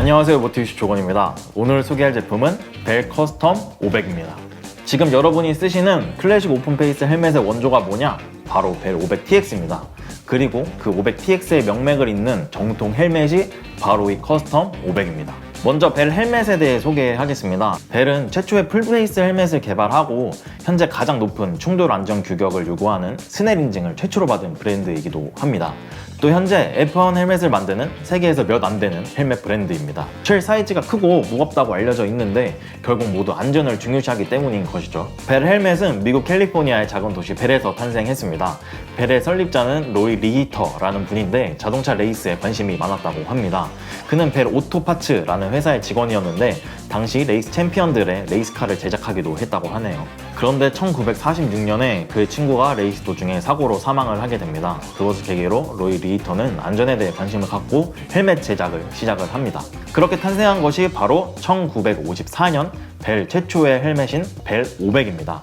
안녕하세요, 모티비슈 조건입니다. 오늘 소개할 제품은 벨 커스텀 500입니다. 지금 여러분이 쓰시는 클래식 오픈페이스 헬멧의 원조가 뭐냐? 바로 벨 500TX입니다. 그리고 그 500TX의 명맥을 잇는 정통 헬멧이 바로 이 커스텀 500입니다. 먼저 벨 헬멧에 대해 소개하겠습니다. 벨은 최초의 풀페이스 헬멧을 개발하고 현재 가장 높은 충돌 안전 규격을 요구하는 스넬 인증을 최초로 받은 브랜드이기도 합니다. 또 현재 F1 헬멧을 만드는 세계에서 몇 안 되는 헬멧 브랜드입니다. 쉘 사이즈가 크고 무겁다고 알려져 있는데 결국 모두 안전을 중요시하기 때문인 것이죠. 벨 헬멧은 미국 캘리포니아의 작은 도시 벨에서 탄생했습니다. 벨의 설립자는 로이 리히터라는 분인데 자동차 레이스에 관심이 많았다고 합니다. 그는 벨 오토파츠라는 회사의 직원이었는데 당시 레이스 챔피언들의 레이스카를 제작하기도 했다고 하네요. 그런데 1946년에 그의 친구가 레이스 도중에 사고로 사망을 하게 됩니다. 그것을 계기로 로이 리히터는 안전에 대해 관심을 갖고 헬멧 제작을 시작을 합니다. 그렇게 탄생한 것이 바로 1954년 벨 최초의 헬멧인 벨 500입니다.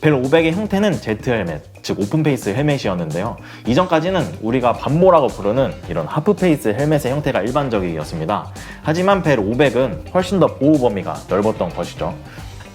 벨 500의 형태는 제트 헬멧, 즉 오픈페이스 헬멧이었는데요. 이전까지는 우리가 반모라고 부르는 이런 하프페이스 헬멧의 형태가 일반적이었습니다. 하지만 벨 500은 훨씬 더 보호 범위가 넓었던 것이죠.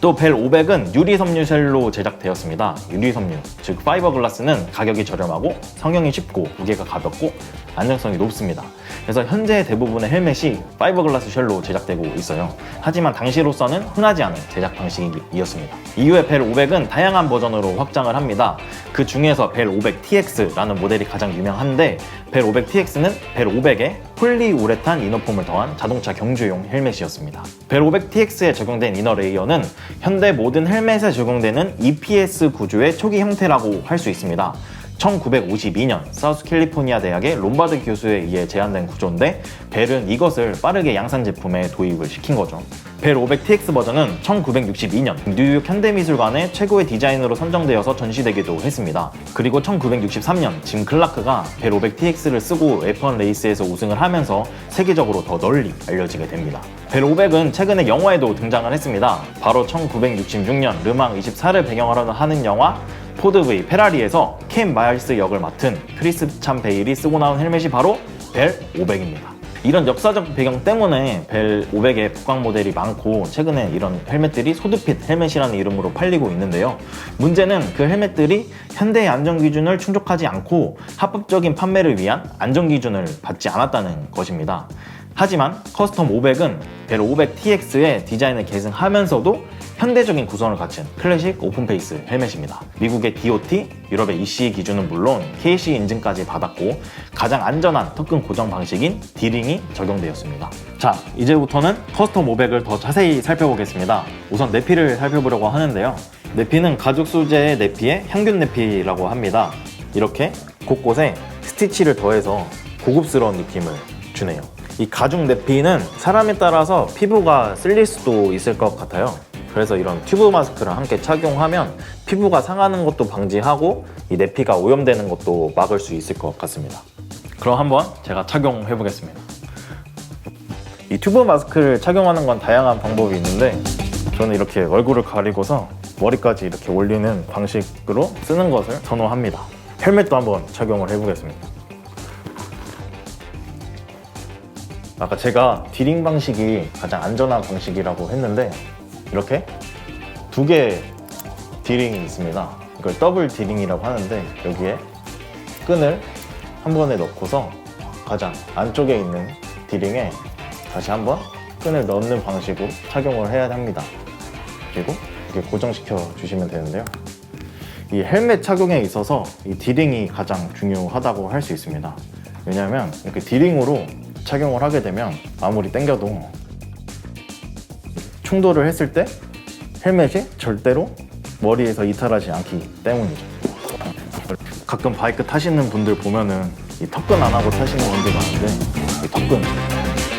또 벨 500은 유리 섬유 쉘로 제작되었습니다. 유리 섬유, 즉 파이버글라스는 가격이 저렴하고 성형이 쉽고 무게가 가볍고 안정성이 높습니다. 그래서 현재 대부분의 헬멧이 파이버글라스 쉘로 제작되고 있어요. 하지만 당시로서는 흔하지 않은 제작 방식이었습니다. 이후에 벨 500은 다양한 버전으로 확장을 합니다. 그 중에서 벨 500TX라는 모델이 가장 유명한데 벨 500TX는 벨 500에 폴리우레탄 이너폼을 더한 자동차 경주용 헬멧이었습니다. 벨 500TX에 적용된 이너 레이어는 현대 모든 헬멧에 적용되는 EPS 구조의 초기 형태라고 할 수 있습니다. 1952년 사우스 캘리포니아 대학의 롬바드 교수에 의해 제안된 구조인데 벨은 이것을 빠르게 양산 제품에 도입을 시킨 거죠. 벨 500TX 버전은 1962년 뉴욕 현대미술관의 최고의 디자인으로 선정되어서 전시되기도 했습니다. 그리고 1963년 짐 클라크가 벨 500TX를 쓰고 F1 레이스에서 우승을 하면서 세계적으로 더 널리 알려지게 됩니다. 벨 500은 최근에 영화에도 등장을 했습니다. 바로 1966년 르망 24를 배경으로 하는 영화 포드 V 페라리에서 켄 마일스 역을 맡은 크리스찬 베일이 쓰고 나온 헬멧이 바로 벨 500입니다. 이런 역사적 배경 때문에 벨 500의 복강 모델이 많고 최근에 이런 헬멧들이 소드핏 헬멧이라는 이름으로 팔리고 있는데요. 문제는 그 헬멧들이 현대의 안전기준을 충족하지 않고 합법적인 판매를 위한 안전기준을 받지 않았다는 것입니다. 하지만 커스텀 500은 벨 500TX의 디자인을 계승하면서도 현대적인 구성을 갖춘 클래식 오픈페이스 헬멧입니다. 미국의 DOT, 유럽의 ECE 기준은 물론 KC 인증까지 받았고 가장 안전한 턱근 고정 방식인 D링이 적용되었습니다. 자, 이제부터는 커스텀 500을 더 자세히 살펴보겠습니다. 우선 내피를 살펴보려고 하는데요. 내피는 가죽 소재의 내피에 향균 내피라고 합니다. 이렇게 곳곳에 스티치를 더해서 고급스러운 느낌을 주네요. 이 가죽 내피는 사람에 따라서 피부가 쓸릴 수도 있을 것 같아요. 그래서 이런 튜브 마스크랑 함께 착용하면 피부가 상하는 것도 방지하고 이 내피가 오염되는 것도 막을 수 있을 것 같습니다. 그럼 한번 제가 착용해 보겠습니다. 이 튜브 마스크를 착용하는 건 다양한 방법이 있는데 저는 이렇게 얼굴을 가리고서 머리까지 이렇게 올리는 방식으로 쓰는 것을 선호합니다. 헬멧도 한번 착용을 해 보겠습니다. 아까 제가 D링 방식이 가장 안전한 방식이라고 했는데 이렇게 두 개의 D링이 있습니다. 이걸 더블 D링이라고 하는데 여기에 끈을 한 번에 넣고서 가장 안쪽에 있는 D링에 다시 한번 끈을 넣는 방식으로 착용을 해야 합니다. 그리고 이렇게 고정시켜 주시면 되는데요. 이 헬멧 착용에 있어서 이 D링이 가장 중요하다고 할 수 있습니다. 왜냐하면 이렇게 D링으로 착용을 하게 되면 아무리 당겨도 충돌을 했을 때 헬멧이 절대로 머리에서 이탈하지 않기 때문이죠. 가끔 바이크 타시는 분들 보면은 이 턱근 안 하고 타시는 분들 많은데 이 턱근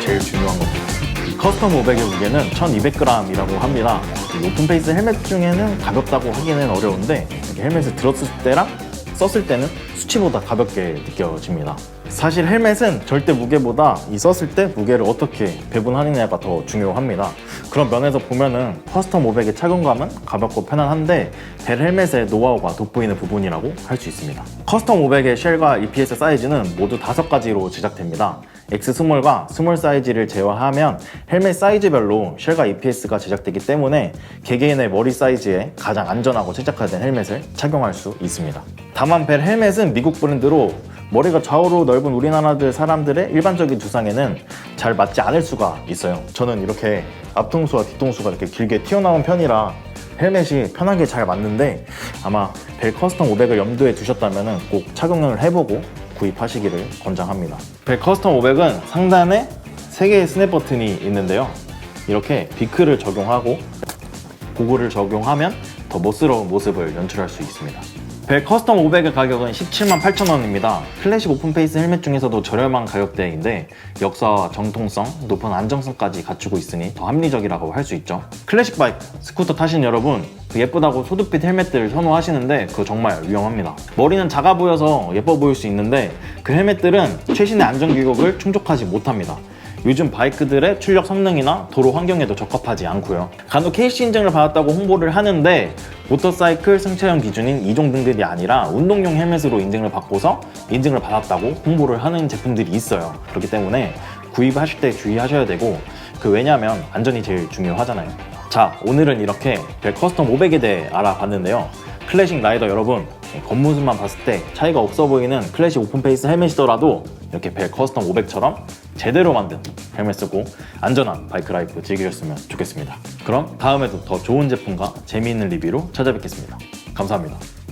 제일 중요한 겁니다. 이 커스텀 500의 무게는 1200g이라고 합니다. 이 오픈페이스 헬멧 중에는 가볍다고 하기는 어려운데 이렇게 헬멧을 들었을 때랑 썼을 때는 수치보다 가볍게 느껴집니다. 사실 헬멧은 절대 무게보다 이 썼을 때 무게를 어떻게 배분하느냐가 더 중요합니다. 그런 면에서 보면은 커스텀 500의 착용감은 가볍고 편안한데 벨 헬멧의 노하우가 돋보이는 부분이라고 할 수 있습니다. 커스텀 500의 쉘과 EPS 사이즈는 모두 5가지로 제작됩니다. X 스몰과 스몰 사이즈를 제어하면 헬멧 사이즈별로 쉘과 EPS가 제작되기 때문에 개개인의 머리 사이즈에 가장 안전하고 최적화된 헬멧을 착용할 수 있습니다. 다만 벨 헬멧은 미국 브랜드로 머리가 좌우로 넓은 우리나라들 사람들의 일반적인 두상에는 잘 맞지 않을 수가 있어요. 저는 이렇게 앞통수와 뒤통수가 이렇게 길게 튀어나온 편이라 헬멧이 편하게 잘 맞는데 아마 벨 커스텀 500을 염두에 두셨다면 꼭 착용을 해보고 구입하시기를 권장합니다. 벨 커스텀 500은 상단에 3개의 스냅 버튼이 있는데요. 이렇게 비크를 적용하고 고글을 적용하면 더 멋스러운 모습을 연출할 수 있습니다. 벨 커스텀 500의 가격은 178,000원입니다. 클래식 오픈페이스 헬멧 중에서도 저렴한 가격대인데 역사와 정통성, 높은 안정성까지 갖추고 있으니 더 합리적이라고 할 수 있죠. 클래식 바이크, 스쿠터 타신 여러분, 그 예쁘다고 소두빛 헬멧들을 선호하시는데 그거 정말 위험합니다. 머리는 작아 보여서 예뻐 보일 수 있는데 그 헬멧들은 최신의 안전 규격을 충족하지 못합니다. 요즘 바이크들의 출력 성능이나 도로 환경에도 적합하지 않고요. 간혹 KC 인증을 받았다고 홍보를 하는데 모터사이클 승차용 기준인 2종 등급이 아니라 운동용 헬멧으로 인증을 받고서 인증을 받았다고 홍보를 하는 제품들이 있어요. 그렇기 때문에 구입하실 때 주의하셔야 되고 왜냐면 안전이 제일 중요하잖아요. 자, 오늘은 이렇게 벨 커스텀 500에 대해 알아봤는데요. 클래식 라이더 여러분, 겉모습만 봤을 때 차이가 없어 보이는 클래식 오픈페이스 헬멧이더라도 이렇게 벨 커스텀 500처럼 제대로 만든 헬멧 쓰고 안전한 바이크 라이프 즐기셨으면 좋겠습니다. 그럼 다음에도 더 좋은 제품과 재미있는 리뷰로 찾아뵙겠습니다. 감사합니다.